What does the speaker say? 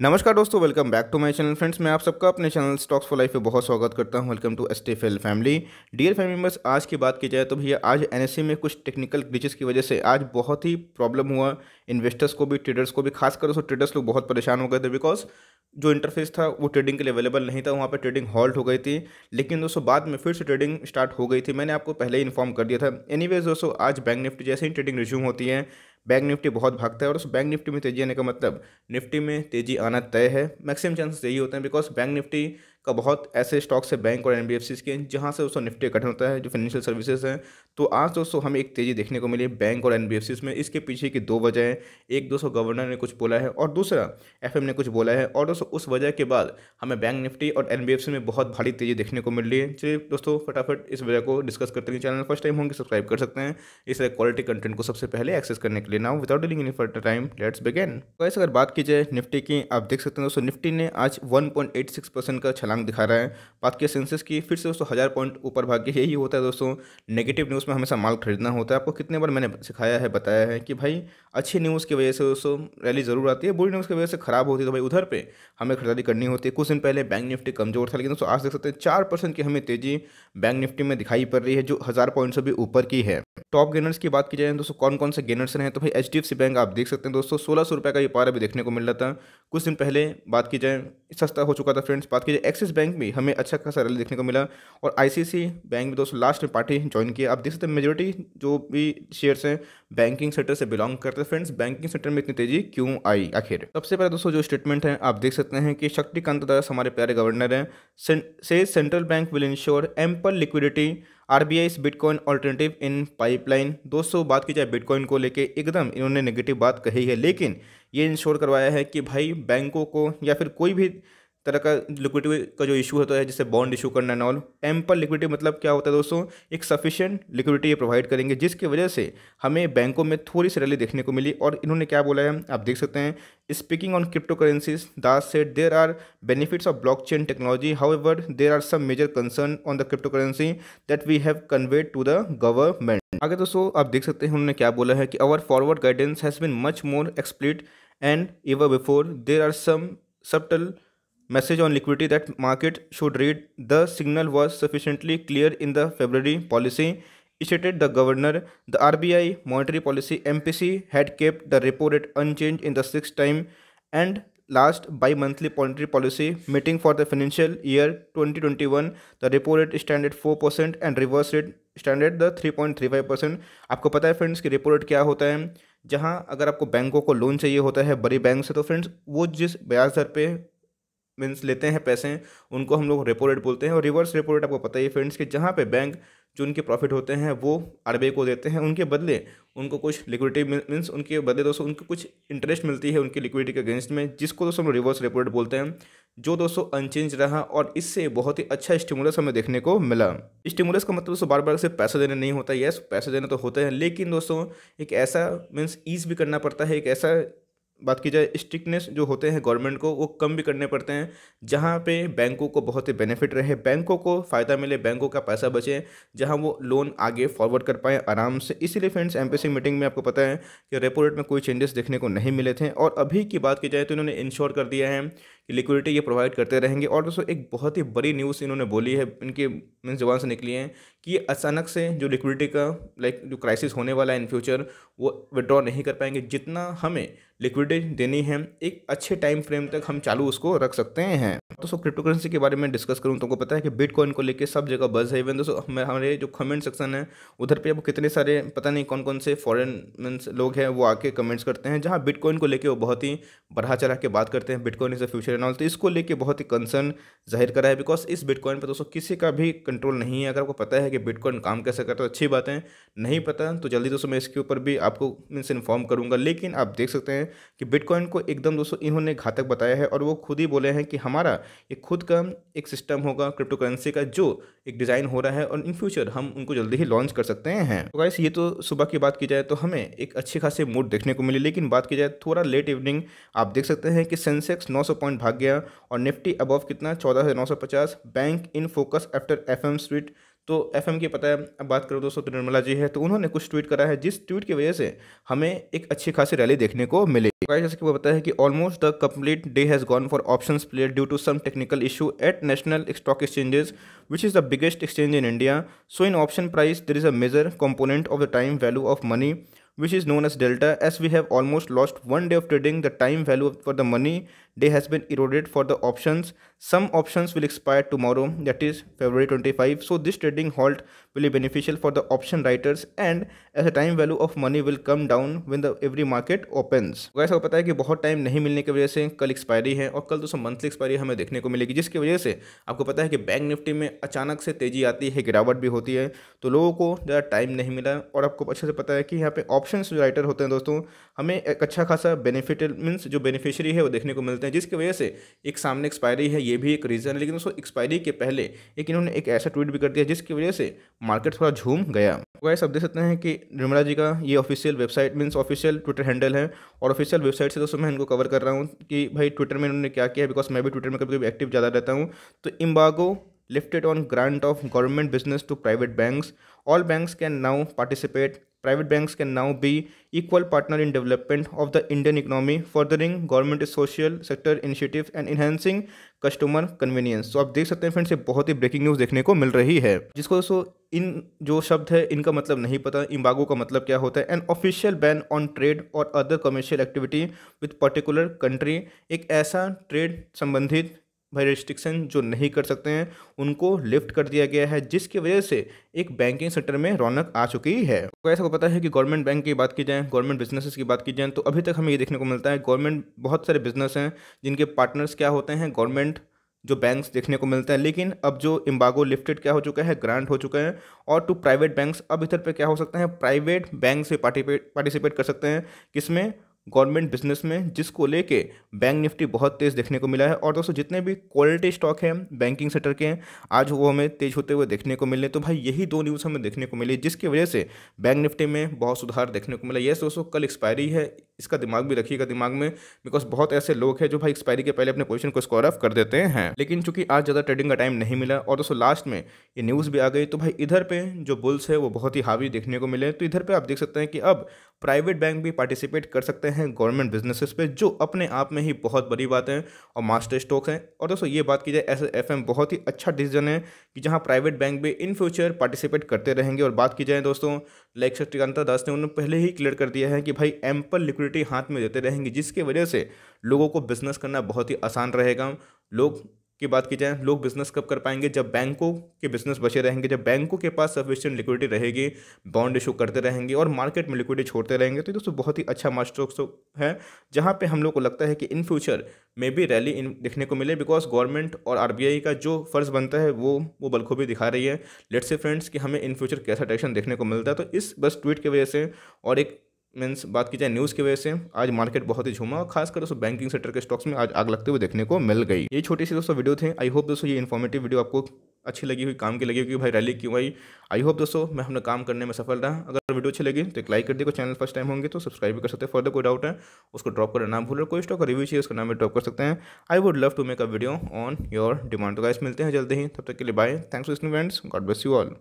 नमस्कार दोस्तों, welcome back to my channel friends. मैं आप सबका अपने चैनल स्टॉक्स फॉर लाइफ में बहुत स्वागत करता हूं। Welcome to STFL family. Dear family members, आज की बात की जाए तो भैया आज एनएससी में कुछ टेक्निकल ग्लिचेस की वजह से आज बहुत ही प्रॉब्लम हुआ। इन्वेस्टर्स को भी, ट्रेडर्स को भी, खासकर दोस्तों ट्रेडर्स लोग बहुत परेशान हो गए थे बिकॉज जो इंटरफेस था वो ट्रेडिंग के लिए अवेलेबल नहीं था। वहाँ पर ट्रेडिंग हॉल्ट हो गई थी, लेकिन दोस्तों बाद में फिर से ट्रेडिंग स्टार्ट हो गई थी। मैंने आपको पहले ही इन्फॉर्म कर दिया था। एनीवेज दोस्तों, आज बैंक निफ्टी जैसे ही ट्रेडिंग रिज्यूम होती है, बैंक निफ्टी बहुत भागता है और उस बैंक निफ्टी में तेजी आने का मतलब निफ्टी में तेजी आना तय है। मैक्सिमम चांसेस यही होते हैं बिकॉज बैंक निफ्टी का बहुत ऐसे स्टॉक्स है बैंक और एनबीएफसी के जहां से दोस्तों निफ्टी का गठन होता है, जो फाइनेंशियल सर्विसेज हैं। तो आज दोस्तों हमें एक तेजी देखने को मिली बैंक और एनबीएफसी में। इसके पीछे की दो वजह है। एक दोस्तों गवर्नर ने कुछ बोला है और दूसरा एफएम ने कुछ बोला है, और दोस्तों उस वजह के बाद हमें बैंक निफ्टी और एनबीएफसी में बहुत भारी तेजी देखने को मिल रही है। चलिए दोस्तों फटाफट इस वजह को डिस्कस करते हैं। चैनल फर्स्ट टाइम होंगे सब्सक्राइब कर सकते हैं इस तरह क्वालिटी कंटेंट को सबसे पहले एक्सेस करने के लिए। Now without dealing any further time let's begin. Guys, अगर बात की जाए निफ्टी की, आप देख सकते हैं दोस्तों निफ्टी ने आज 1.86% का छलांग दिखा रहा है। बात की सेंसेस की, फिर से दोस्तों 1000 पॉइंट ऊपर भाग गया। यही होता है दोस्तों, नेगेटिव न्यूज़ में हमेशा माल खरीदना होता है। आपको कितने बार मैंने सिखाया है, बताया है कि भाई अच्छी न्यूज़ की वजह से दोस्तों रैली ज़रूर आती है, बुरी न्यूज़ की वजह से खराब होती है तो भाई उधर पे हमें खरीदारी करनी होती है। कुछ दिन पहले बैंक निफ्टी कमजोर था, लेकिन दोस्तों आज देख सकते हैं 4% की हमें तेजी बैंक निफ्टी में दिखाई पड़ रही है, जो 1000 पॉइंट से भी ऊपर की है। टॉप गेनर्स की बात की जाए दोस्तों, कौन कौन से गेनर्स रहे हैं, तो भाई एचडीएफसी बैंक आप देख सकते हैं दोस्तों 1600 रुपये का ये पार अभी देखने को मिल रहा था। कुछ दिन पहले बात की जाए सस्ता हो चुका था फ्रेंड्स। बात की जाए एक्सिस बैंक भी हमें अच्छा खासा रैली देखने को मिला, और आईसीसी बैंक भी दोस्तों लास्ट में पार्टी ज्वाइन किया। आप देख सकते हैं मेजोरिटी जो भी शेयर्स हैं बैंकिंग सेक्टर से बिलोंग करते हैं। फ्रेंड्स, बैंकिंग सेक्टर में इतनी तेजी क्यों आई आखिर? सबसे पहले दोस्तों जो स्टेटमेंट है आप देख सकते हैं कि शक्तिकांत दास हमारे प्यारे गवर्नर हैं, से central bank will ensure ample liquidity RBI bitcoin alternative in pipeline. दोस्तों बात की जाए बिटकॉइन को लेके एकदम इन्होंने नेगेटिव बात कही है, लेकिन ये इंश्योर करवाया है कि भाई बैंकों को या फिर कोई भी तरह का लिक्विडिटी का जो इशू होता है, जैसे बॉन्ड इशू करना एंड ऑल, एम्पल लिक्विडिटी मतलब क्या होता है दोस्तों, एक सफिशिएंट लिक्विडिटी ये प्रोवाइड करेंगे, जिसकी वजह से हमें बैंकों में थोड़ी सी रैली देखने को मिली। और इन्होंने क्या बोला है आप देख सकते हैं, speaking on crypto currencies Das said there are benefits of blockchain technology, however there are some major concern on the crypto currency that we have conveyed to the government. आगे दोस्तों आप देख सकते हैं उन्होंने क्या बोला है कि our forward guidance has been much more explicit and ever before there are some subtle message on liquidity that market should read. The signal was sufficiently clear in the February policy, stated the governor. The RBI monetary policy MPC had kept the repo rate unchanged in the sixth time and last bi-monthly monetary policy meeting for the financial year 2021. The repo rate stand at 4% and reverse rate stand at the 3.35%. आपको पता है friends कि repo rate क्या होता है? जहां अगर आपको बैंकों को लोन चाहिए होता है बड़ी बैंक से, तो फ्रेंड्स वो जिस ब्याज दर पे मीन्स लेते हैं पैसे, उनको हम लोग रेपो रेट बोलते हैं। और रिवर्स रेपो रेट आपको पता ही है फ्रेंड्स कि जहाँ पे बैंक जो उनके प्रॉफिट होते हैं वो आरबीआई को देते हैं, उनके बदले उनको कुछ लिक्विडिटी मीन्स उनके बदले दोस्तों उनको कुछ इंटरेस्ट मिलती है उनकी लिक्विडिटी के अगेंस्ट में, जिसको दोस्तों हम रिवर्स रेपो रेट बोलते हैं, जो दोस्तों अनचेंज रहा। और इससे बहुत ही अच्छा स्टिमुलस हमें देखने को मिला। स्टिमुलस का मतलब दोस्तों बार बार सिर्फ पैसे देना नहीं होता। यस, पैसे देना तो होते हैं, लेकिन दोस्तों एक ऐसा मीन्स ईज भी करना पड़ता है, एक ऐसा बात की जाए स्ट्रिक्टनेस जो होते हैं गवर्नमेंट को वो कम भी करने पड़ते हैं, जहाँ पे बैंकों को बहुत ही बेनिफिट रहे, बैंकों को फ़ायदा मिले, बैंकों का पैसा बचे, जहाँ वो लोन आगे फॉरवर्ड कर पाएँ आराम से। इसीलिए फ्रेंड्स एमपीसी मीटिंग में आपको पता है कि रेपो रेट में कोई चेंजेस देखने को नहीं मिले थे। और अभी की बात की जाए तो इन्होंने इंश्योर कर दिया है कि लिक्विडिटी ये प्रोवाइड करते रहेंगे। और दोस्तों एक बहुत ही बड़ी न्यूज़ इन्होंने बोली है, इनके मीन्स जबान से निकली है कि अचानक से जो लिक्विडिटी का जो क्राइसिस होने वाला है इन फ्यूचर, वो विड्रॉ नहीं कर पाएंगे। जितना हमें लिक्विडिटी देनी है एक अच्छे टाइम फ्रेम तक हम चालू उसको रख सकते हैं। दोस्तों क्रिप्टो करेंसी के बारे में डिस्कस करूं तो आपको पता है कि बिटकॉइन को लेके सब जगह बज़ है। इवन दोस्तों हमारे जो कमेंट सेक्शन है उधर पे आपको कितने सारे पता नहीं कौन कौन से फॉरेन मीन्स लोग हैं वो आके कमेंट्स करते हैं, जहां बिटकॉइन को लेके वो बहुत ही बढ़ा चढ़ा के बात करते हैं, bitcoin is the future and all. तो इसको लेके बहुत ही कंसर्न जाहिर करा है, बिकॉज इस बिटकॉइन पर दोस्तों किसी का भी कंट्रोल नहीं है। अगर आपको पता है कि बिटकॉइन काम कैसे करता है अच्छी बात है, नहीं पता तो जल्दी दोस्तों मैं इसके ऊपर भी आपको मीन्स इन्फॉर्म करूंगा। लेकिन आप देख सकते हैं कि बिटकॉइन को एकदम दोस्तों इन्होंने घातक बताया है, और वो खुद ही बोले हैं कि हमारा एक खुद का एक सिस्टम होगा क्रिप्टो करेंसी का, जो एक डिज़ाइन हो रहा है और इन फ्यूचर हम उनको जल्दी ही लॉन्च कर सकते हैं। तो गाइस ये तो सुबह की बात की जाए तो हमें एक अच्छी खासी मूड देखने को मिली, लेकिन बात की जाए थोड़ा लेट इवनिंग आप देख सकते हैं कि सेंसेक्स 900 पॉइंट भाग गया और निफ्टी अबव कितना 14,950। Bank in focus after FM street तो एफएम की पता है। अब बात करो दोस्तों, तो निर्मला जी है, तो उन्होंने कुछ ट्वीट करा है जिस ट्वीट की वजह से हमें एक अच्छी खासी रैली देखने को मिली। जैसे कि वो पता है कि almost the complete day has gone for options player due to some technical issue at National Stock Exchanges which is the biggest exchange in India. So in option price there is a major component of the time value of money which is known as delta. As we have almost lost one day of trading, the time value for the money day has been eroded for the options. Some options will expire tomorrow, that is February 25. So this trading halt will be beneficial for the option writers and as the time value of money will come down when the every market opens. तो ऐसा पता है कि बहुत time नहीं मिलने की वजह से कल एक्सपायरी है और कल दोस्तों मंथली एक्सपायरी हमें देखने को मिलेगी, जिसकी वजह से आपको पता है कि बैंक निफ्टी में अचानक से तेजी आती है, गिरावट भी होती है, तो लोगों को ज़्यादा टाइम नहीं मिला। और आपको अच्छे से पता है कि यहाँ पे ऑप्शंस जो राइटर होते हैं दोस्तों, हमें एक अच्छा खासा बेनिफिट मीन्स जो बेनिफिशियरी है वो देखने को मिलते हैं, जिसकी वजह से एक सामने एक्सपायरी है, ये भी एक रीज़न है। लेकिन दोस्तों एक्सपायरी के पहले एक इन्होंने एक ऐसा ट्वीट भी कर दिया जिसकी वजह से मार्केट थोड़ा झूम गया। वैसे आप देख सकते हैं कि निर्मला जी का ये official website means official Twitter handle है और ऑफिशियल वेबसाइट से दोस्तों मैं इनको कवर कर रहा हूँ कि भाई ट्विटर में इन्होंने क्या किया है, बिकॉज मैं भी ट्विटर में कभी कभी एक्टिव ज़्यादा रहता हूँ। तो embargo lifted on grant of government business to private banks. All banks can now participate. Private banks can now be equal partner in development of the Indian economy, furthering government social sector initiatives and enhancing customer convenience. तो आप देख सकते हैं friends, ये बहुत ही breaking news देखने को मिल रही है, जिसको दोस्तों इन जो शब्द है इनका मतलब नहीं पता। इम्बागो का मतलब क्या होता है? An official ban on trade और other commercial activity with particular country. एक ऐसा ट्रेड संबंधित भाई रिस्ट्रिक्शन जो नहीं कर सकते हैं उनको लिफ्ट कर दिया गया है, जिसकी वजह से एक बैंकिंग सेक्टर में रौनक आ चुकी है। तो ऐसा को पता है कि गवर्नमेंट बैंक की बात की जाए, गवर्नमेंट बिजनेसेस की बात की जाए, तो अभी तक हमें ये देखने को मिलता है गवर्नमेंट बहुत सारे बिजनेस हैं जिनके पार्टनर्स क्या होते हैं, गवर्नमेंट जो बैंक्स देखने को मिलता है। लेकिन अब जो एम्बार्गो लिफ्टेड क्या हो चुका है, ग्रांट हो चुका है। और टू प्राइवेट बैंक्स, अब इधर पे क्या हो सकता है, प्राइवेट बैंक से पार्टिसिपेट कर सकते हैं किसमें, गवर्नमेंट बिजनेस में, जिसको लेके बैंक निफ्टी बहुत तेज़ देखने को मिला है। और दोस्तों जितने भी क्वालिटी स्टॉक हैं बैंकिंग सेक्टर के, आज वो हमें तेज होते हुए देखने को मिले। तो भाई यही दो न्यूज़ हमें देखने को मिली जिसकी वजह से बैंक निफ्टी में बहुत सुधार देखने को मिला। यस दोस्तों, कल एक्सपायरी है, इसका दिमाग भी रखिएगा दिमाग में, बिकॉज बहुत ऐसे लोग हैं जो भाई एक्सपायरी के पहले अपने पोजीशन को स्क्वायर ऑफ कर देते हैं। लेकिन चूंकि आज ज़्यादा ट्रेडिंग का टाइम नहीं मिला और दोस्तों लास्ट में ये न्यूज़ भी आ गई, तो भाई इधर पे जो बुल्स है वो बहुत ही हावी देखने को मिले। तो इधर पे आप देख सकते हैं कि अब प्राइवेट बैंक भी पार्टिसिपेट कर सकते हैं गवर्नमेंट बिजनेसेस पे, जो अपने आप में ही बहुत बड़ी बात है और मास्टर स्टॉक्स हैं। और दोस्तों ये बात की जाए, ऐसे एफएम बहुत ही अच्छा डिसीजन है कि जहां प्राइवेट बैंक भी इन फ्यूचर पार्टिसिपेट करते रहेंगे। और बात की जाए दोस्तों, लाइक शक्तिकांता दास ने उन्होंने पहले ही क्लियर कर दिया है कि भाई एम्पल लिक्विडिटी हाथ में देते रहेंगे, जिसकी वजह से लोगों को बिजनेस करना बहुत ही आसान रहेगा। लोग की बात की जाए, लोग बिजनेस कब कर पाएंगे, जब बैंकों के बिजनेस बचे रहेंगे, जब बैंकों के पास सफिशिएंट लिक्विडिटी रहेगी, बॉन्ड इशू करते रहेंगे और मार्केट में लिक्विडिटी छोड़ते रहेंगे। तो दोस्तों बहुत ही अच्छा मास्टर है, जहां पे हम लोग को लगता है कि इन फ्यूचर में भी रैली देखने को मिले, बिकॉज गवर्नमेंट और आरबीआई का जो फर्ज बनता है वो बखूबी दिखा रही है। लेट्स से फ्रेंड्स कि हमें इन फ्यूचर कैसा डायरेक्शन देखने को मिलता है। तो इस बस ट्वीट की वजह से और एक मीन्स बात की जाए न्यूज़ की वजह से आज मार्केट बहुत ही झूमा और खासकर दोस्तों बैंकिंग सेक्टर के स्टॉक्स में आज आग लगते हुए देखने को मिल गई। ये छोटी सी दोस्तों वीडियो थे। आई होप दोस्तों ये इन्फॉर्मेटिव वीडियो आपको अच्छी लगी हुई, काम की लगी हुई, भाई रैली क्यों आई। आई होप दोस्तों मैं अपना काम करने में सफल रहा। अगर वीडियो अच्छी लगी तो एक लाइक कर दिए, चैनल फर्स्ट टाइम होंगे तो सब्सक्राइब भी कर सकते हैं। फर्दर कोई डाउट है उसको ड्रॉप करना ना भूलें, कोई स्टॉक का रिव्यू चाहिए उसका नाम भी ड्रॉप कर सकते हैं। I would love to make a video on your demand. तो गाइस मिलते हैं जल्दी ही, तब तक के लिए bye, thanks for listening friends, God bless you all.